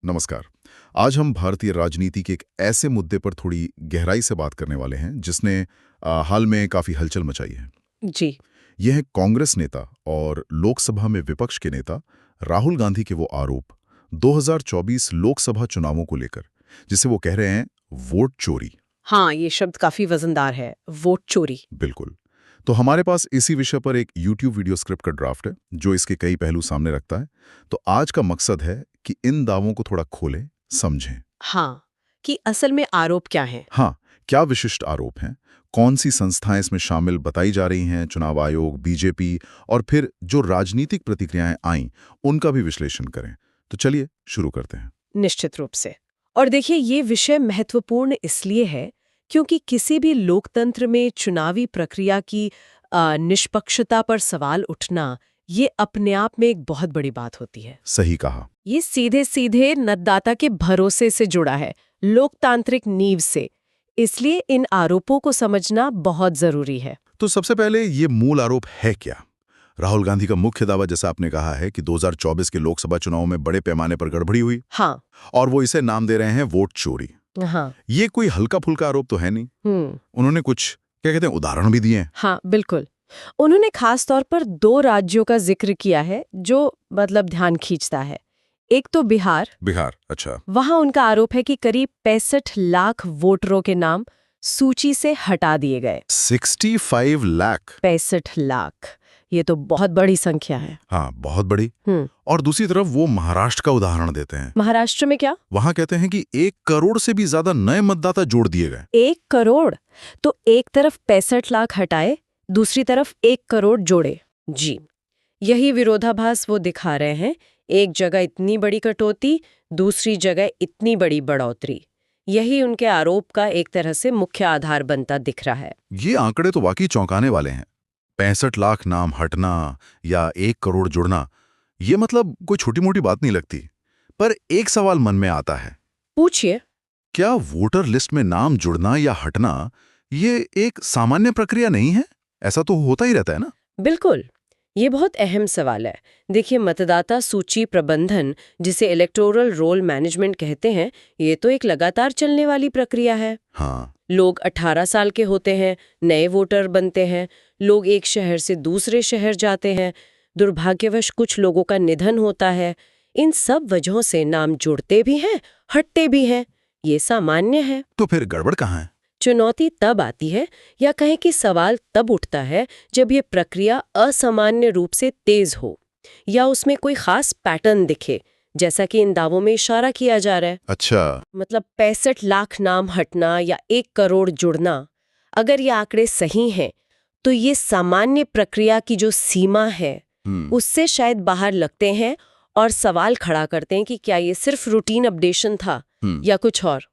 नमस्कार। आज हम भारतीय राजनीति के एक ऐसे मुद्दे पर थोड़ी गहराई से बात करने वाले हैं जिसने हाल में काफी हलचल मचाई है। जी। यह है कांग्रेस नेता और लोकसभा में विपक्ष के नेता राहुल गांधी के वो आरोप 2024 लोकसभा चुनावों को लेकर, जिसे वो कह रहे हैं वोट चोरी। हाँ, ये शब्द काफी वजनदार है, वोट चोरी। बिल्कुल। तो हमारे पास इसी विषय पर एक YouTube वीडियो स्क्रिप्ट का ड्राफ्ट है जो इसके कई पहलू सामने रखता है। तो आज का मकसद है कि इन दावों को थोड़ा खोलें, समझें। हाँ, कि असल में आरोप क्या है। हाँ, क्या विशिष्ट आरोप हैं, कौन सी संस्थाएं इसमें शामिल बताई जा रही हैं, चुनाव आयोग, बीजेपी, और फिर जो राजनीतिक प्रतिक्रियाएं आईं उनका भी विश्लेषण करें। तो चलिए शुरू करते हैं। निश्चित रूप से। और देखिए, ये विषय महत्वपूर्ण इसलिए है क्योंकि किसी भी लोकतंत्र में चुनावी प्रक्रिया की निष्पक्षता पर सवाल उठना, ये अपने आप में एक बहुत बड़ी बात होती है। सही कहा। ये सीधे सीधे मतदाता के भरोसे से जुड़ा है, लोकतांत्रिक नींव से। इसलिए इन आरोपों को समझना बहुत जरूरी है। तो सबसे पहले ये मूल आरोप है क्या? राहुल गांधी का मुख्य दावा, जैसा आपने कहा, है कि 2024 के लोकसभा चुनाव में बड़े पैमाने पर गड़बड़ी हुई। हाँ। और वो इसे नाम दे रहे हैं वोट चोरी। हाँ। ये कोई हल्का फुल्का आरोप तो है नहीं। उन्होंने कुछ, क्या कहते हैं, उदाहरण भी दिए हैं। हाँ, बिल्कुल। उन्होंने खास तौर पर 2 राज्यों का जिक्र किया है जो ध्यान खींचता है। एक तो बिहार। अच्छा। वहां उनका आरोप है कि करीब 65 लाख वोटरों के नाम सूची से हटा दिए गए। 65 लाख। 65 लाख, ये तो बहुत बड़ी संख्या है। हाँ, बहुत बड़ी। और दूसरी तरफ वो महाराष्ट्र का उदाहरण देते हैं। महाराष्ट्र में क्या? वहां कहते हैं कि 1 करोड़ से भी ज्यादा नए मतदाता जोड़ दिए गए। 1 करोड़? तो एक तरफ 65 लाख हटाए, दूसरी तरफ 1 करोड़ जोड़े। जी, यही विरोधाभास वो दिखा रहे हैं। एक जगह इतनी बड़ी कटौती, दूसरी जगह इतनी बड़ी बढ़ोतरी। यही उनके आरोप का एक तरह से मुख्य आधार बनता दिख रहा है। ये आंकड़े तो वाकई चौंकाने वाले हैं। 65 लाख नाम हटना या 1 करोड़ जुड़ना, ये मतलब कोई छोटी मोटी बात नहीं लगती। पर एक सवाल मन में आता है। पूछिए। क्या वोटर लिस्ट में नाम जुड़ना या हटना ये एक सामान्य प्रक्रिया नहीं है? ऐसा तो होता ही रहता है ना? बिल्कुल, ये बहुत अहम सवाल है। देखिए, मतदाता सूची प्रबंधन, जिसे इलेक्टोरल रोल मैनेजमेंट कहते हैं, ये तो एक लगातार चलने वाली प्रक्रिया है। हाँ। लोग 18 साल के होते हैं, नए वोटर बनते हैं, लोग एक शहर से दूसरे शहर जाते हैं, दुर्भाग्यवश कुछ लोगों का निधन होता है। इन सब वजहों से नाम जुड़ते भी हैं, हटते भी हैं। ये सामान्य है। तो फिर गड़बड़ कहाँ है? चुनौती तब आती है, या कहें कि सवाल तब उठता है, जब ये प्रक्रिया असामान्य रूप से तेज हो या उसमें कोई खास पैटर्न दिखे, जैसा कि इन दावों में इशारा किया जा रहा है। अच्छा। मतलब 65 लाख नाम हटना या 1 करोड़ जुड़ना, अगर ये आंकड़े सही हैं, तो ये सामान्य प्रक्रिया की जो सीमा है उससे शायद बाहर लगते हैं और सवाल खड़ा करते हैं कि क्या ये सिर्फ रूटीन अपडेशन था या कुछ और।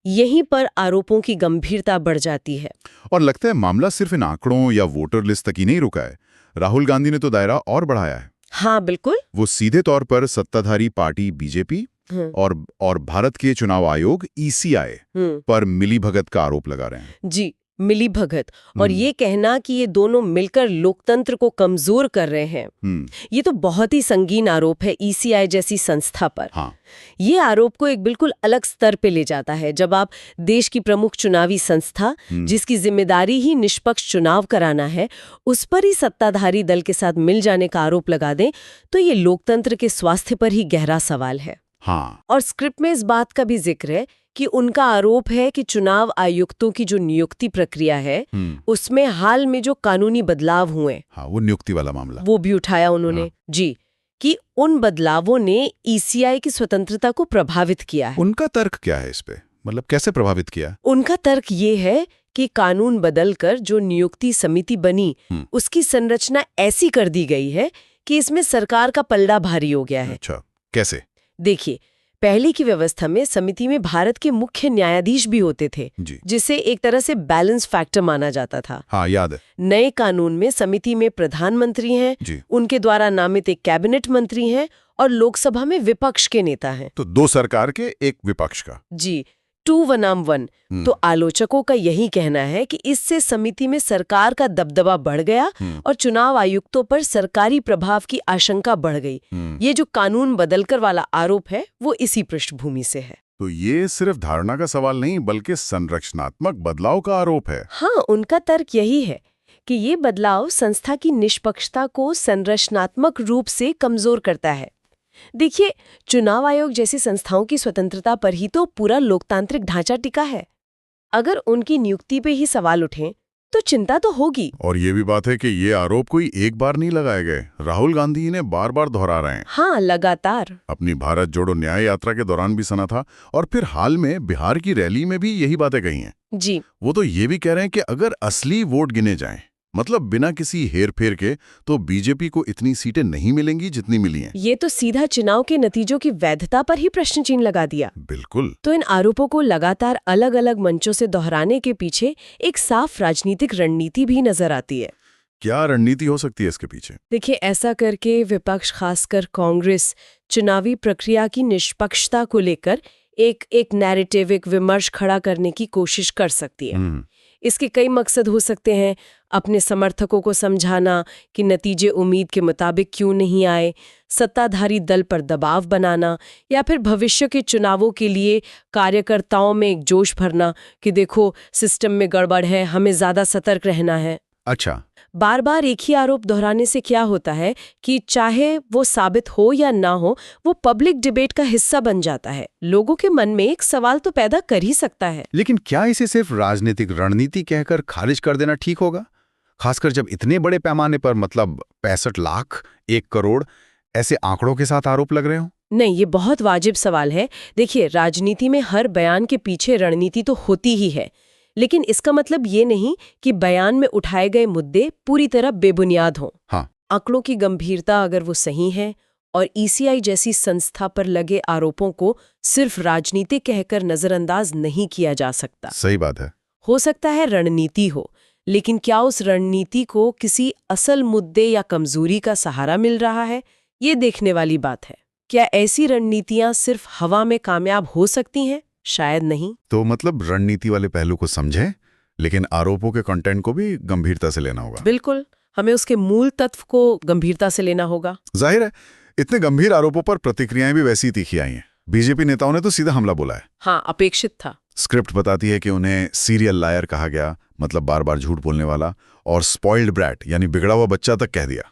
यहीं पर आरोपों की गंभीरता बढ़ जाती है। और लगता है मामला सिर्फ इन आंकड़ों या वोटर लिस्ट तक ही नहीं रुका है। राहुल गांधी ने तो दायरा और बढ़ाया है। हाँ, बिल्कुल। वो सीधे तौर पर सत्ताधारी पार्टी बीजेपी और भारत के चुनाव आयोग ECI पर मिलीभगत का आरोप लगा रहे हैं। जी, मिलीभगत। और ये कहना कि ये दोनों मिलकर लोकतंत्र को कमजोर कर रहे हैं, ये तो बहुत ही संगीन आरोप है ECI जैसी संस्था पर। हाँ। ये आरोप को एक बिल्कुल अलग स्तर पे ले जाता है। जब आप देश की प्रमुख चुनावी संस्था, जिसकी जिम्मेदारी ही निष्पक्ष चुनाव कराना है, उस पर ही सत्ताधारी दल के साथ मिल जाने का आरोप लगा दें, तो ये लोकतंत्र के स्वास्थ्य पर ही गहरा सवाल है। हाँ। और स्क्रिप्ट में इस बात का भी जिक्र है कि उनका आरोप है कि चुनाव आयुक्तों की जो नियुक्ति प्रक्रिया है, उसमें हाल में जो कानूनी बदलाव हुए, हाँ, वो नियुक्ति वाला मामला, वो भी उठाया उन्होंने। हाँ। जी, कि उन बदलावों ने ECI की स्वतंत्रता को प्रभावित किया है। उनका तर्क क्या है इस पे? मतलब कैसे प्रभावित किया? उनका तर्क ये है कि कानून बदलकर जो नियुक्ति समिति बनी, उसकी संरचना ऐसी कर दी गई है कि इसमें सरकार का पलड़ा भारी हो गया है। अच्छा, कैसे? देखिए, पहले की व्यवस्था में समिति में भारत के मुख्य न्यायाधीश भी होते थे, जिसे एक तरह से बैलेंस फैक्टर माना जाता था। हाँ, याद है। नए कानून में समिति में प्रधानमंत्री हैं, उनके द्वारा नामित एक कैबिनेट मंत्री हैं और लोकसभा में विपक्ष के नेता हैं। तो 2 सरकार के, 1 विपक्ष का। जी, 2 बनाम 1। तो आलोचकों का यही कहना है कि इससे समिति में सरकार का दबदबा बढ़ गया और चुनाव आयुक्तों पर सरकारी प्रभाव की आशंका बढ़ गई। ये जो कानून बदलकर वाला आरोप है वो इसी पृष्ठभूमि से है। तो ये सिर्फ धारणा का सवाल नहीं बल्कि संरचनात्मक बदलाव का आरोप है। हाँ, उनका तर्क यही है कि ये बदलाव संस्था की निष्पक्षता को संरचनात्मक रूप से कमजोर करता है। देखिए, चुनाव आयोग जैसी संस्थाओं की स्वतंत्रता पर ही तो पूरा लोकतांत्रिक ढांचा टिका है। अगर उनकी नियुक्ति पे ही सवाल उठें तो चिंता तो होगी। और ये भी बात है कि ये आरोप कोई एक बार नहीं लगाए गए, राहुल गांधी इन्हें बार बार दोहरा रहे हैं। हाँ, लगातार। अपनी भारत जोड़ो न्याय यात्रा के दौरान भी सुना था और फिर हाल में बिहार की रैली में भी यही बातें कही हैं। जी। वो तो ये भी कह रहे हैं कि अगर असली वोट गिने जाएं, मतलब बिना किसी हेरफेर के, तो बीजेपी को इतनी सीटें नहीं मिलेंगी जितनी मिली हैं। ये तो सीधा चुनाव के नतीजों की वैधता पर ही प्रश्न चिन्ह लगा दिया। बिल्कुल। तो इन आरोपों को लगातार अलग अलग मंचों से दोहराने के पीछे एक साफ राजनीतिक रणनीति भी नजर आती है। क्या रणनीति हो सकती है इसके पीछे? देखिए, ऐसा करके विपक्ष, खासकर कांग्रेस, चुनावी प्रक्रिया की निष्पक्षता को लेकर एक नैरेटिव, एक विमर्श खड़ा करने की कोशिश कर सकती है। इसके कई मकसद हो सकते हैं। अपने समर्थकों को समझाना कि नतीजे उम्मीद के मुताबिक क्यों नहीं आए, सत्ताधारी दल पर दबाव बनाना, या फिर भविष्य के चुनावों के लिए कार्यकर्ताओं में एक जोश भरना कि देखो सिस्टम में गड़बड़ है, हमें ज्यादा सतर्क रहना है। अच्छा। बार बार एक ही आरोप दोहराने से क्या होता है कि चाहे वो साबित हो या ना हो, वो पब्लिक डिबेट का हिस्सा बन जाता है। लोगों के मन में एक सवाल तो पैदा कर ही सकता है। लेकिन क्या इसे सिर्फ राजनीतिक रणनीति कहकर खारिज कर देना ठीक होगा, खासकर जब इतने बड़े पैमाने पर, मतलब 65 लाख, 1 करोड़ ऐसे आंकड़ों के साथ आरोप लग रहे हो? नहीं, ये बहुत वाजिब सवाल है। देखिए, राजनीति में हर बयान के पीछे रणनीति तो होती ही है, लेकिन इसका मतलब ये नहीं कि बयान में उठाए गए मुद्दे पूरी तरह बेबुनियाद हों। हाँ। आंकड़ों की गंभीरता अगर वो सही है और ईसीआई जैसी संस्था पर लगे आरोपों को सिर्फ राजनीतिक कहकर नजरअंदाज नहीं किया जा सकता। सही बात है। हो सकता है रणनीति हो, लेकिन क्या उस रणनीति को किसी असल मुद्दे या कमजोरी का सहारा मिल रहा है, ये देखने वाली बात है। क्या ऐसी रणनीतियां सिर्फ हवा में कामयाब हो सकती हैं? शायद नहीं। तो मतलब रणनीति वाले पहलू को समझे, लेकिन आरोपों के कंटेंट को भी गंभीरता से लेना होगा। बिल्कुल, हमें उसके मूल तत्व को गंभीरता से लेना होगा। जाहिर है, इतने गंभीर आरोपों पर प्रतिक्रियाएं भी वैसी तीखी आई हैं। बीजेपी नेताओं ने तो सीधा हमला बोला है। हाँ, अपेक्षित था। स्क्रिप्ट बताती है कि उन्हें सीरियल लायर कहा गया, मतलब बार बार झूठ बोलने वाला, और स्पॉइल्ड ब्रैट यानी बिगड़ा हुआ बच्चा तक कह दिया।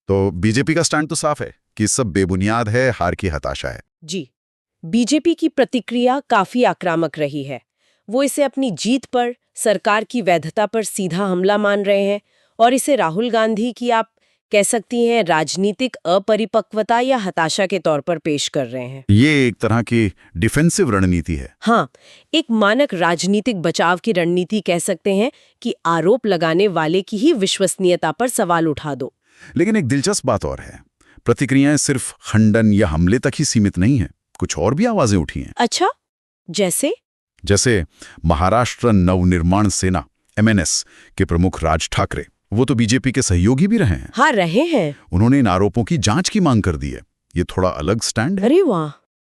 तो बीजेपी का स्टैंड तो साफ है कि सब बेबुनियाद है, हार की हताशा है। जी, बीजेपी की प्रतिक्रिया काफी आक्रामक रही है। वो इसे अपनी जीत पर, सरकार की वैधता पर सीधा हमला मान रहे हैं और इसे राहुल गांधी की, आप कह सकती हैं, राजनीतिक अपरिपक्वता या हताशा के तौर पर पेश कर रहे हैं। ये एक तरह की डिफेंसिव रणनीति है। हाँ, एक मानक राजनीतिक बचाव की रणनीति कह सकते हैं कि आरोप लगाने वाले की ही विश्वसनीयता पर सवाल उठा दो। लेकिन एक दिलचस्प बात और है, प्रतिक्रियाएं सिर्फ खंडन या हमले तक ही सीमित नहीं है, कुछ और भी आवाजें उठी हैं। अच्छा, जैसे महाराष्ट्र नवनिर्माण सेना MNS के प्रमुख राज ठाकरे, वो तो बीजेपी के सहयोगी भी रहे हैं। हाँ, रहे हैं। उन्होंने इन आरोपों की जांच की मांग कर दी है। ये थोड़ा अलग स्टैंड है। अरे वाह,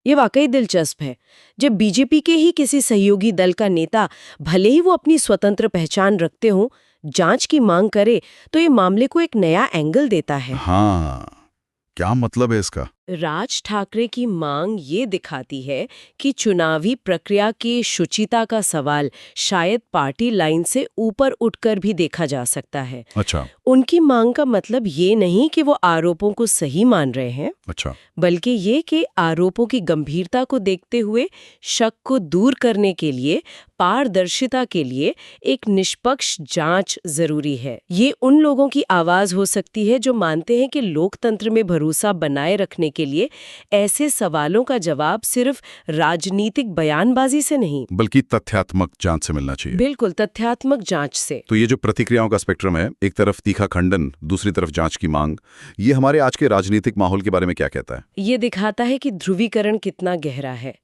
ये वाकई दिलचस्प है। जब बीजेपी के ही किसी सहयोगी दल का नेता, भले ही वो अपनी स्वतंत्र पहचान रखते हो, जांच की मांग करे, तो ये मामले को एक नया एंगल देता है। हाँ, क्या मतलब है इसका? राज ठाकरे की मांग ये दिखाती है कि चुनावी प्रक्रिया की शुचिता का सवाल शायद पार्टी लाइन से ऊपर उठकर भी देखा जा सकता है। अच्छा। उनकी मांग का मतलब ये नहीं कि वो आरोपों को सही मान रहे हैं, अच्छा, बल्कि ये कि आरोपों की गंभीरता को देखते हुए शक को दूर करने के लिए, पारदर्शिता के लिए एक निष्पक्ष जांच जरूरी है। ये उन लोगों की आवाज हो सकती है जो मानते हैं कि लोकतंत्र में भरोसा बनाए रखने के लिए ऐसे सवालों का जवाब सिर्फ राजनीतिक बयानबाजी से नहीं, बल्कि तथ्यात्मक जांच से मिलना चाहिए। बिल्कुल, तथ्यात्मक जांच से। तो ये जो प्रतिक्रियाओं का स्पेक्ट्रम है, एक तरफ तीखा खंडन, दूसरी तरफ जांच की मांग, ये हमारे आज के राजनीतिक माहौल के बारे में क्या कहता है? ये दिखाता है कि ध्रुवीकरण कितना गहरा है।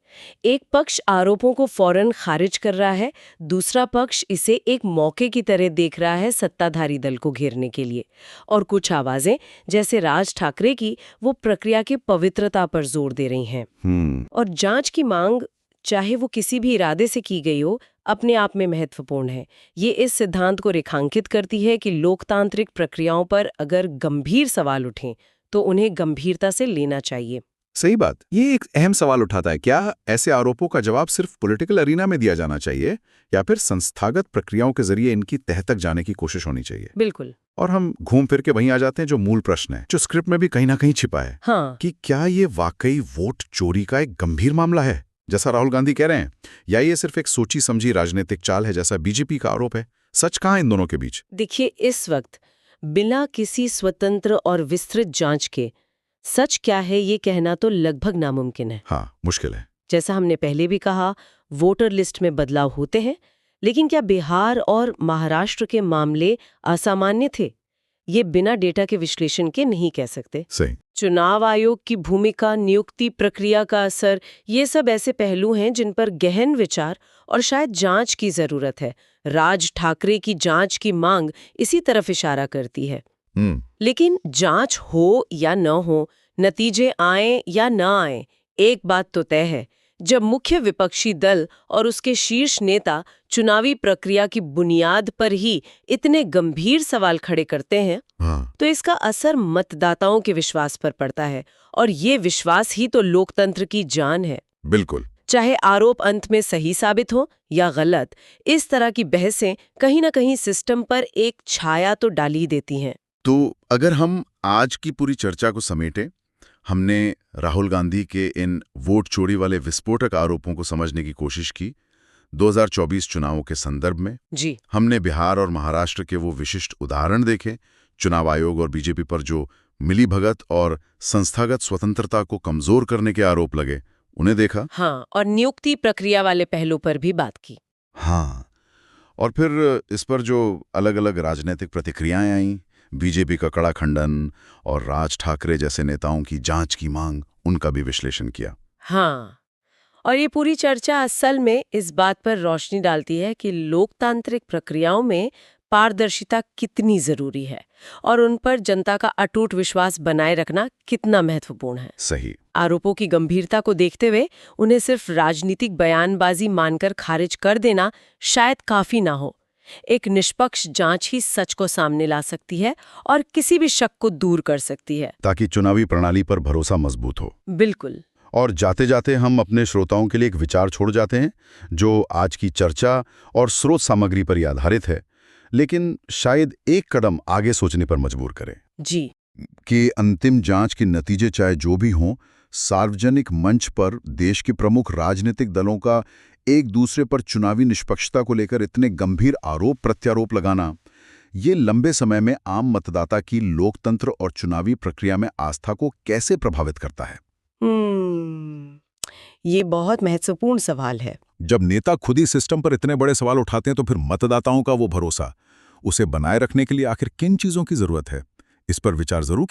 एक पक्ष आरोपों को फौरन खारिज कर रहा है, दूसरा पक्ष इसे एक मौके की तरह देख रहा है सत्ताधारी दल को घेरने के लिए। और कुछ आवाजें, जैसे राज ठाकरे की, वो प्रक्रिया की पवित्रता पर जोर दे रही हैं। और जांच की मांग चाहे वो किसी भी इरादे से की गई हो, अपने आप में महत्वपूर्ण है। ये इस सिद्धांत को रेखांकित करती है कि लोकतांत्रिक प्रक्रियाओं पर अगर गंभीर सवाल उठें तो उन्हें गंभीरता से लेना चाहिए। सही बात। ये एक अहम सवाल उठाता है, क्या ऐसे आरोपों का जवाब सिर्फ पॉलिटिकल अरीना में दिया जाना चाहिए या फिर संस्थागत प्रक्रियाओं के जरिए इनकी तह तक जाने की कोशिश होनी चाहिए? बिल्कुल। और हम घूम फिर के वहीं आ जाते हैं जो मूल प्रश्न है, जो स्क्रिप्ट में भी कहीं ना कहीं छिपा है। हाँ। कि क्या ये वाकई वोट चोरी का एक गंभीर मामला है, जैसा राहुल गांधी कह रहे हैं, या ये सिर्फ एक सोची समझी राजनीतिक चाल है, जैसा बीजेपी का आरोप है? सच कहाँ है इन दोनों के बीच? देखिए, इस वक्त बिना किसी स्वतंत्र और विस्तृत जांच के सच क्या है ये कहना तो लगभग नामुमकिन है। हाँ, मुश्किल है। जैसा हमने पहले भी कहा, वोटर लिस्ट में बदलाव होते हैं, लेकिन क्या बिहार और महाराष्ट्र के मामले असामान्य थे? ये बिना डेटा के विश्लेषण के नहीं कह सकते। सही। चुनाव आयोग की भूमिका, नियुक्ति प्रक्रिया का असर, ये सब ऐसे पहलू हैं जिन पर गहन विचार और शायद जांच की जरूरत है। राज ठाकरे की जांच की मांग इसी तरफ इशारा करती है। लेकिन जांच हो या न हो, नतीजे आए या न आए, एक बात तो तय है, जब मुख्य विपक्षी दल और उसके शीर्ष नेता चुनावी प्रक्रिया की बुनियाद पर ही इतने गंभीर सवाल खड़े करते हैं, तो इसका असर मतदाताओं के विश्वास पर पड़ता है, और ये विश्वास ही तो लोकतंत्र की जान है। बिल्कुल। चाहे आरोप अंत में सही साबित हो या गलत, इस तरह की बहसें कहीं ना कहीं सिस्टम पर एक छाया तो डाल ही देती हैं। तो अगर हम आज की पूरी चर्चा को समेटें, हमने राहुल गांधी के इन वोट चोरी वाले विस्फोटक आरोपों को समझने की कोशिश की 2024 चुनावों के संदर्भ में। जी। हमने बिहार और महाराष्ट्र के वो विशिष्ट उदाहरण देखे, चुनाव आयोग और बीजेपी पर जो मिलीभगत और संस्थागत स्वतंत्रता को कमजोर करने के आरोप लगे, उन्हें देखा। हाँ, और नियुक्ति प्रक्रिया वाले पहलू पर भी बात की। हाँ, और फिर इस पर जो अलग अलग राजनीतिक प्रतिक्रियाएं आईं, बीजेपी का कड़ा खंडन और राज ठाकरे जैसे नेताओं की जांच की मांग, उनका भी विश्लेषण किया। हाँ, और ये पूरी चर्चा असल में इस बात पर रोशनी डालती है कि लोकतांत्रिक प्रक्रियाओं में पारदर्शिता कितनी जरूरी है और उन पर जनता का अटूट विश्वास बनाए रखना कितना महत्वपूर्ण है। सही। आरोपों की गंभीरता को देखते हुए उन्हें सिर्फ राजनीतिक बयानबाजी मानकर खारिज कर देना शायद काफी ना हो। एक निष्पक्ष जांच ही सच को सामने ला सकती है और किसी भी शक को दूर कर सकती है, ताकि चुनावी प्रणाली पर भरोसा मजबूत हो। बिल्कुल। और जाते जाते हम अपने श्रोताओं के लिए एक विचार छोड़ जाते हैं, जो आज की चर्चा और स्रोत सामग्री पर ही आधारित है, लेकिन शायद एक कदम आगे सोचने पर मजबूर करे। जी। कि अंतिम जांच के नतीजे चाहे जो भी हों, सार्वजनिक मंच पर देश के प्रमुख राजनीतिक दलों का एक दूसरे पर चुनावी निष्पक्षता को लेकर इतने गंभीर आरोप प्रत्यारोप लगाना, ये लंबे समय में आम मतदाता की लोकतंत्र और चुनावी प्रक्रिया में आस्था को कैसे प्रभावित करता है? ये बहुत महत्वपूर्ण सवाल है। जब नेता खुद ही सिस्टम पर इतने बड़े सवाल उठाते हैं, तो फिर मतदाताओं का वो भरोसा, उसे बनाए रखने के लिए आखिर किन चीजों की जरूरत है? इस पर विचार जरूर